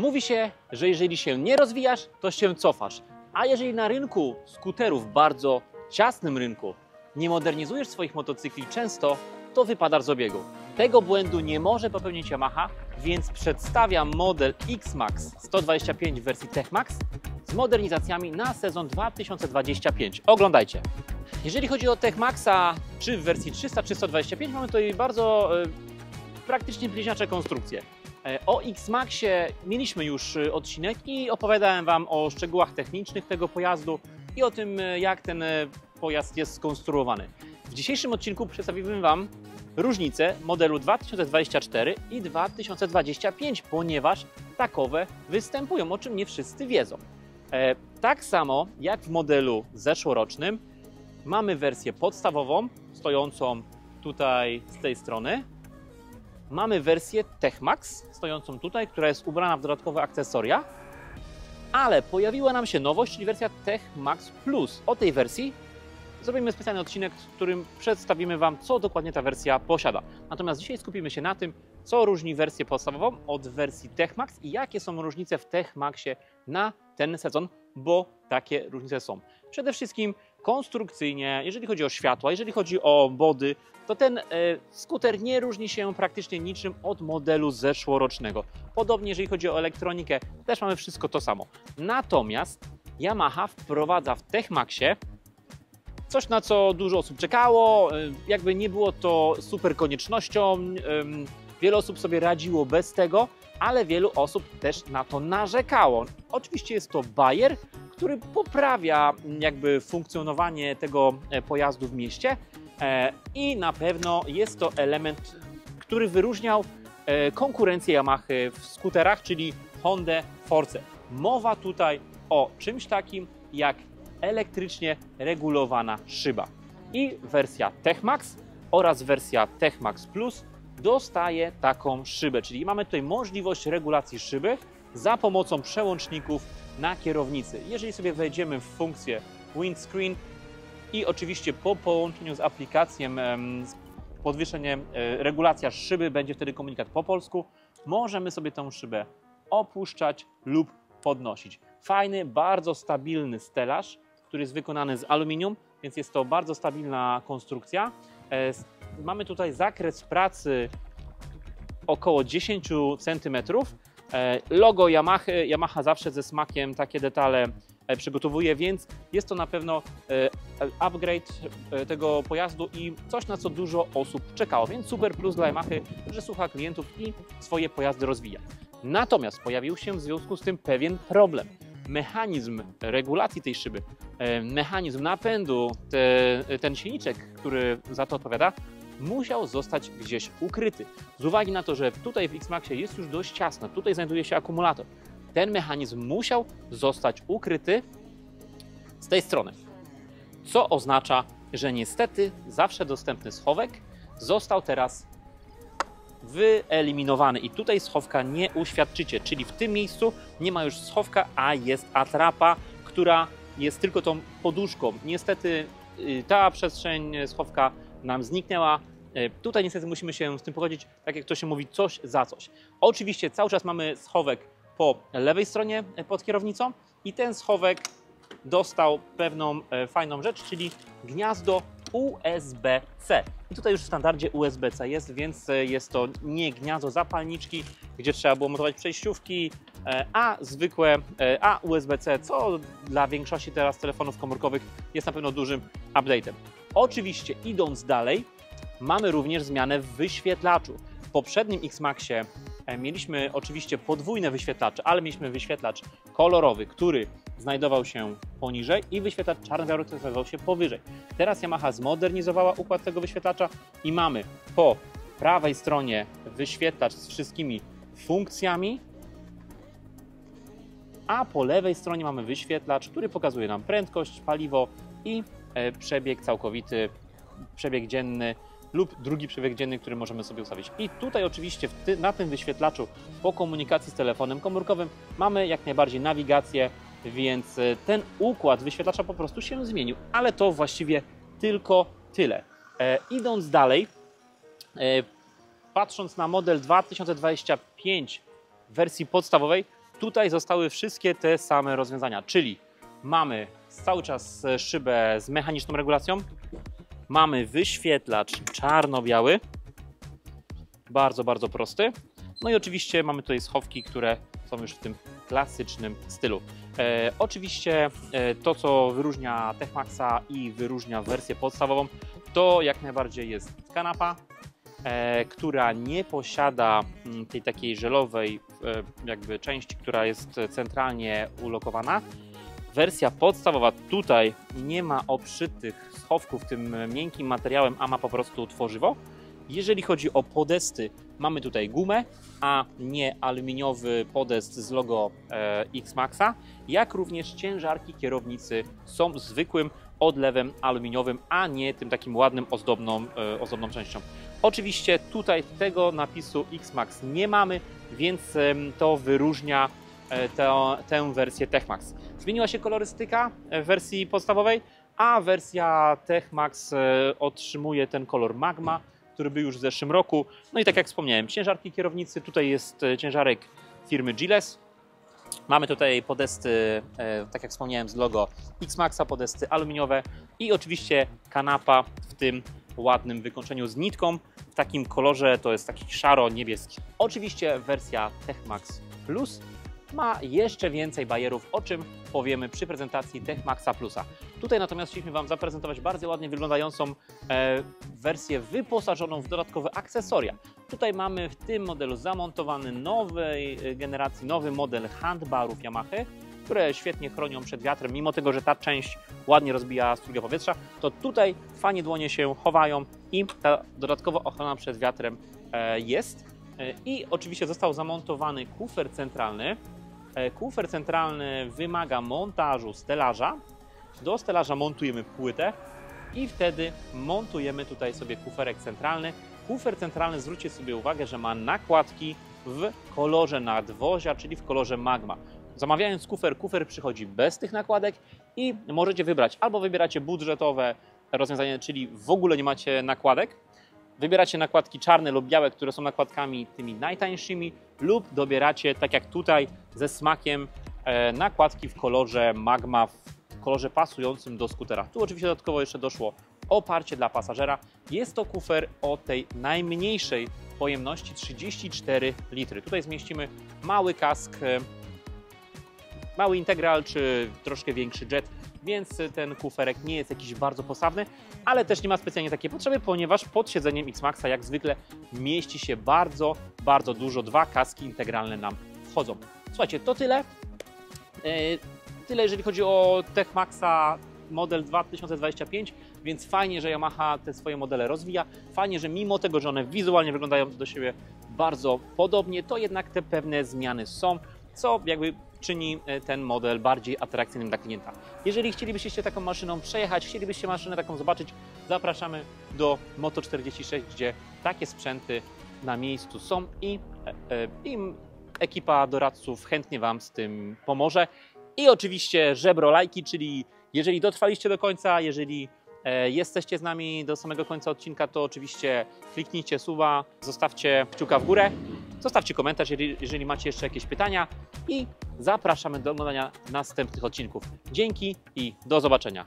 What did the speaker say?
Mówi się, że jeżeli się nie rozwijasz, to się cofasz. A jeżeli na rynku skuterów, bardzo ciasnym rynku, nie modernizujesz swoich motocykli często, to wypadasz z obiegu. Tego błędu nie może popełnić Yamaha, więc przedstawiam model X-Max 125 w wersji TechMax z modernizacjami na sezon 2025. Oglądajcie! Jeżeli chodzi o TechMaxa, czy w wersji 300 czy 125, mamy tutaj bardzo praktycznie bliźniacze konstrukcje. O X-Maxie mieliśmy już odcinek i opowiadałem Wam o szczegółach technicznych tego pojazdu i o tym, jak ten pojazd jest skonstruowany. W dzisiejszym odcinku przedstawimy Wam różnice modelu 2024 i 2025, ponieważ takowe występują, o czym nie wszyscy wiedzą. Tak samo jak w modelu zeszłorocznym mamy wersję podstawową, stojącą tutaj z tej strony. Mamy wersję TechMax, stojącą tutaj, która jest ubrana w dodatkowe akcesoria, ale pojawiła nam się nowość, czyli wersja TechMax Plus. O tej wersji zrobimy specjalny odcinek, w którym przedstawimy Wam, co dokładnie ta wersja posiada. Natomiast dzisiaj skupimy się na tym, co różni wersję podstawową od wersji TechMax i jakie są różnice w TechMaxie na ten sezon, bo takie różnice są. Przede wszystkim konstrukcyjnie, jeżeli chodzi o światła, jeżeli chodzi o body, to ten skuter nie różni się praktycznie niczym od modelu zeszłorocznego. Podobnie jeżeli chodzi o elektronikę, też mamy wszystko to samo. Natomiast Yamaha wprowadza w TechMaxie coś, na co dużo osób czekało, jakby nie było to super koniecznością, wiele osób sobie radziło bez tego, ale wielu osób też na to narzekało. Oczywiście jest to bajer, który poprawia jakby funkcjonowanie tego pojazdu w mieście i na pewno jest to element, który wyróżniał konkurencję Yamahy w skuterach, czyli Hondę Force. Mowa tutaj o czymś takim jak elektrycznie regulowana szyba. I wersja TechMax oraz wersja TechMax Plus dostaje taką szybę, czyli mamy tutaj możliwość regulacji szyby za pomocą przełączników na kierownicy. Jeżeli sobie wejdziemy w funkcję windscreen i oczywiście po połączeniu z aplikacją podwyższenie, regulacja szyby, będzie wtedy komunikat po polsku, możemy sobie tą szybę opuszczać lub podnosić. Fajny, bardzo stabilny stelaż, który jest wykonany z aluminium, więc jest to bardzo stabilna konstrukcja. Mamy tutaj zakres pracy około 10 cm. Logo Yamahy, Yamaha zawsze ze smakiem takie detale przygotowuje, więc jest to na pewno upgrade tego pojazdu i coś, na co dużo osób czekało, więc super plus dla Yamahy, że słucha klientów i swoje pojazdy rozwija. Natomiast pojawił się w związku z tym pewien problem. Mechanizm regulacji tej szyby, mechanizm napędu, ten silniczek, który za to odpowiada, musiał zostać gdzieś ukryty. Z uwagi na to, że tutaj w X-Maxie jest już dość ciasno, tutaj znajduje się akumulator. Ten mechanizm musiał zostać ukryty z tej strony, co oznacza, że niestety zawsze dostępny schowek został teraz wyeliminowany i tutaj schowka nie uświadczycie, czyli w tym miejscu nie ma już schowka, a jest atrapa, która jest tylko tą poduszką. Niestety ta przestrzeń schowka nam zniknęła. Tutaj niestety musimy się z tym pogodzić, tak jak to się mówi, coś za coś. Oczywiście cały czas mamy schowek po lewej stronie pod kierownicą i ten schowek dostał pewną fajną rzecz, czyli gniazdo USB-C. I tutaj już w standardzie USB-C jest, więc jest to nie gniazdo zapalniczki, gdzie trzeba było montować przejściówki, a zwykłe USB-C, co dla większości teraz telefonów komórkowych jest na pewno dużym update'em. Oczywiście idąc dalej, mamy również zmianę w wyświetlaczu. W poprzednim X-Maxie mieliśmy oczywiście podwójne wyświetlacze, ale mieliśmy wyświetlacz kolorowy, który znajdował się poniżej i wyświetlacz czarno-biały, który znajdował się powyżej. Teraz Yamaha zmodernizowała układ tego wyświetlacza i mamy po prawej stronie wyświetlacz z wszystkimi funkcjami, a po lewej stronie mamy wyświetlacz, który pokazuje nam prędkość, paliwo i przebieg całkowity, przebieg dzienny lub drugi przebieg dzienny, który możemy sobie ustawić. I tutaj oczywiście na tym wyświetlaczu po komunikacji z telefonem komórkowym mamy jak najbardziej nawigację, więc ten układ wyświetlacza po prostu się zmienił, ale to właściwie tylko tyle. Idąc dalej, patrząc na model 2025 w wersji podstawowej, tutaj zostały wszystkie te same rozwiązania, czyli mamy cały czas szybę z mechaniczną regulacją, mamy wyświetlacz czarno-biały, bardzo, bardzo prosty. No i oczywiście mamy tutaj schowki, które są już w tym klasycznym stylu. Oczywiście to, co wyróżnia Techmaxa i wyróżnia wersję podstawową, to jak najbardziej jest kanapa, która nie posiada tej takiej żelowej jakby części, która jest centralnie ulokowana. Wersja podstawowa tutaj nie ma obszytych schowków tym miękkim materiałem, a ma po prostu tworzywo. Jeżeli chodzi o podesty, mamy tutaj gumę, a nie aluminiowy podest z logo X-Maxa, jak również ciężarki kierownicy są zwykłym odlewem aluminiowym, a nie tym takim ładnym, ozdobną częścią. Oczywiście tutaj tego napisu X-Max nie mamy, więc to wyróżnia tę wersję Techmax. Zmieniła się kolorystyka w wersji podstawowej, a wersja Techmax otrzymuje ten kolor Magma, który był już w zeszłym roku. No i tak jak wspomniałem, ciężarki kierownicy, tutaj jest ciężarek firmy Gilles. Mamy tutaj podesty, tak jak wspomniałem, z logo X-Maxa, podesty aluminiowe i oczywiście kanapa w tym ładnym wykończeniu z nitką, w takim kolorze, to jest taki szaro-niebieski. Oczywiście wersja Techmax Plus ma jeszcze więcej bajerów, o czym powiemy przy prezentacji Techmaxa Plusa. Tutaj natomiast chcieliśmy Wam zaprezentować bardzo ładnie wyglądającą wersję wyposażoną w dodatkowe akcesoria. Tutaj mamy w tym modelu zamontowany nowej generacji, nowy model handbarów Yamaha, które świetnie chronią przed wiatrem, mimo tego, że ta część ładnie rozbija strugę powietrza, to tutaj fajnie dłonie się chowają i ta dodatkowa ochrona przed wiatrem jest. I oczywiście został zamontowany kufer centralny. Kufer centralny wymaga montażu stelaża. Do stelaża montujemy płytę i wtedy montujemy tutaj sobie kuferek centralny. Kufer centralny, zwróćcie sobie uwagę, że ma nakładki w kolorze nadwozia, czyli w kolorze Magma. Zamawiając kufer przychodzi bez tych nakładek i możecie wybrać, albo wybieracie budżetowe rozwiązanie, czyli w ogóle nie macie nakładek, wybieracie nakładki czarne lub białe, które są nakładkami tymi najtańszymi, lub dobieracie, tak jak tutaj, ze smakiem nakładki w kolorze Magma, w kolorze pasującym do skutera. Tu oczywiście dodatkowo jeszcze doszło oparcie dla pasażera. Jest to kufer o tej najmniejszej pojemności 34 litry. Tutaj zmieścimy mały kask, mały integral czy troszkę większy jet, więc ten kuferek nie jest jakiś bardzo posawny, ale też nie ma specjalnie takiej potrzeby, ponieważ pod siedzeniem X-Maxa jak zwykle mieści się bardzo, bardzo dużo. 2 kaski integralne nam wchodzą. Słuchajcie, to tyle. Tyle jeżeli chodzi o Techmaxa model 2025, więc fajnie, że Yamaha te swoje modele rozwija. Fajnie, że mimo tego, że one wizualnie wyglądają do siebie bardzo podobnie, to jednak te pewne zmiany są, co jakby czyni ten model bardziej atrakcyjnym dla klienta. Jeżeli chcielibyście się taką maszyną przejechać, chcielibyście maszynę taką zobaczyć, zapraszamy do Moto46, gdzie takie sprzęty na miejscu są i ekipa doradców chętnie Wam z tym pomoże. I oczywiście żebro lajki, czyli jeżeli dotrwaliście do końca, jeżeli jesteście z nami do samego końca odcinka, to oczywiście kliknijcie suba, zostawcie kciuka w górę, zostawcie komentarz, jeżeli macie jeszcze jakieś pytania i zapraszamy do oglądania następnych odcinków. Dzięki i do zobaczenia.